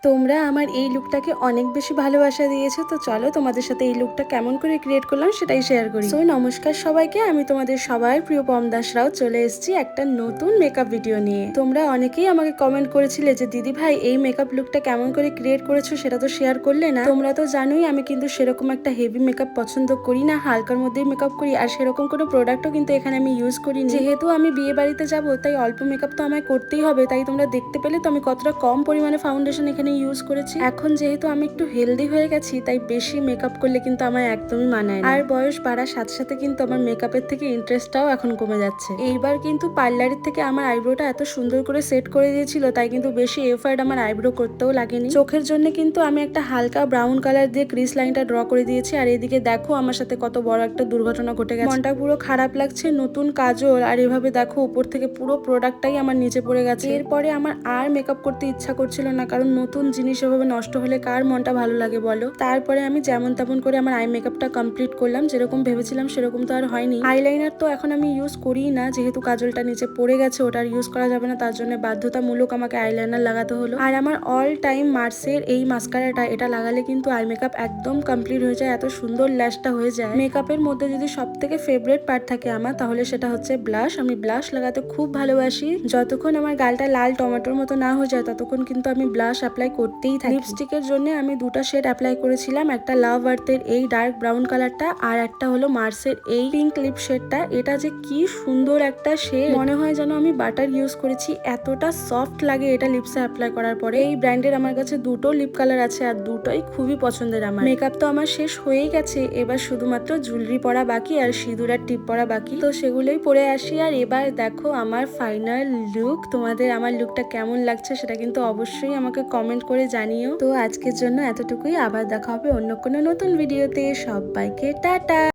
তোমরা আমার এই লুকটাকে অনেক বেশি ভালোবাসা দিয়েছো, তো চলো তোমাদের সাথে এই লুকটা কেমন করে ক্রিয়েট করলাম সেটাই শেয়ার করি। সো নমস্কার সবাইকে, আমি তোমাদের সবার প্রিয় পম দাস রাও চলে এসেছি একটা নতুন মেকআপ ভিডিও নিয়ে। তোমরা অনেকেই আমাকে কমেন্ট করেছিলে যে দিদি ভাই এই মেকআপ লুকটা কেমন করে ক্রিয়েট করেছো সেটা তো শেয়ার করলে না। তোমরা তো জানোই আমি কিন্তু সেরকম একটা হেভি মেকআপ পছন্দ করি না, হালকার মধ্যেই মেকআপ করি। আর সেরকম কোনো প্রোডাক্টও কিন্তু এখানে আমি ইউজ করি। যেহেতু আমি বিয়ে বাড়িতে যাবো তাই অল্প মেকআপ তো আমায় করতেই হবে, তাই তোমরা দেখতে পেলে তো আমি কতটা কম পরিমাণে ফাউন্ডেশন এখানে ইউজ করেছি। এখন যেহেতু আমি একটু হেলদি হয়ে গেছি তাই বেশি মেকআপ করলে কিন্তু আমার একদমই মানায় না। আর বয়স বাড়ার সাথে সাথে কিন্তু আমার মেকআপের থেকে ইন্টারেস্টটাও এখন কমে যাচ্ছে। এইবার কিন্তু পার্লারের থেকে আমার আইব্রোটা এত সুন্দর করে সেট করে দিয়েছিল, তাই কিন্তু বেশি এফার্ট আমার আইব্রো করতেও লাগেনি। চোখের জন্য কিন্তু আমি একটা হালকা ব্রাউন কালার দিয়ে ক্রিস লাইনটা ড্র করে দিয়েছি। আর এদিকে দেখো আমার সাথে কত বড় একটা দুর্ঘটনা ঘটে গেছে, মনটা পুরো খারাপ লাগছে। নতুন কাজল আর এভাবে দেখো উপর থেকে পুরো প্রোডাক্টটাই আমার নিচে পড়ে গেছে। এরপরে আমার আর মেকআপ করতে ইচ্ছা করছিল না, কারণ নতুন জিনিস এভাবে নষ্ট হলে কার মনটা ভালো লাগে বলো। তারপরে আমি যেমন তেমন করে আমার আই মেকআপটা কমপ্লিট করলাম, যেরকম ভেবেছিলাম সেরকম তো আর হয়নি। আইলাইনার তো এখন আমি ইউজ করি না, যেহেতু কাজলটা নিচে পড়ে গেছে ওটা আর ইউজ করা যাবে না, তার জন্য বাধ্যতামূলক আমাকে আইলাইনার লাগাতে হলো। আর আমার অল টাইম মার্সের এই মাস্কারাটা, এটা লাগালে কিন্তু আই মেকআপ একদম কমপ্লিট হয়ে যায়, এত সুন্দর ল্যাশটা হয়ে যায়। মেকআপের মধ্যে যদি সব থেকে ফেভারিট পার্ট থাকে আমার, তাহলে সেটা হচ্ছে ব্লাশ। আমি ব্লাশ লাগাতে খুব ভালোবাসি। যতক্ষণ আমার গালটা লাল টমেটোর মতো না হয়ে যায় ততক্ষণ কিন্তু আমি ব্লাশ অ্যাপ্লাই করতেই থাকি। লিপস্টিকের জন্য আমি দুটো শেড অ্যাপ্লাই করেছিলাম, একটা লাভ আর্থের এই ডার্ক ব্রাউন কালারটা আর একটা হলো মার্সের এই পিঙ্ক লিপ শেডটা। এটা যে কি সুন্দর একটা শেড, মনে হয় যেন আমি বাটার ইউজ করেছি, এতটা সফট লাগে এটা লিপসে অ্যাপ্লাই করার পরে। এই ব্র্যান্ডের আমার কাছে দুটো লিপ কালার আছে আর দুটোই খুবই পছন্দের আমার। মেকআপ তো আমার শেষ হয়েই গেছে, এবার শুধুমাত্র জুয়েলারি পরা বাকি আর সিঁদুর আর টিপ পরা বাকি, তো সেগুলোই পরে আসি। আর এবার দেখো আমার ফাইনাল লুক। তোমাদের আমার লুকটা কেমন লাগছে সেটা কিন্তু অবশ্যই আমাকে কমেন্ট করে জানিও। তো আজকের জন্য এতটুকুই, আবার দেখা হবে অন্য কোনো নতুন ভিডিওতে। সবাইকে টাটা।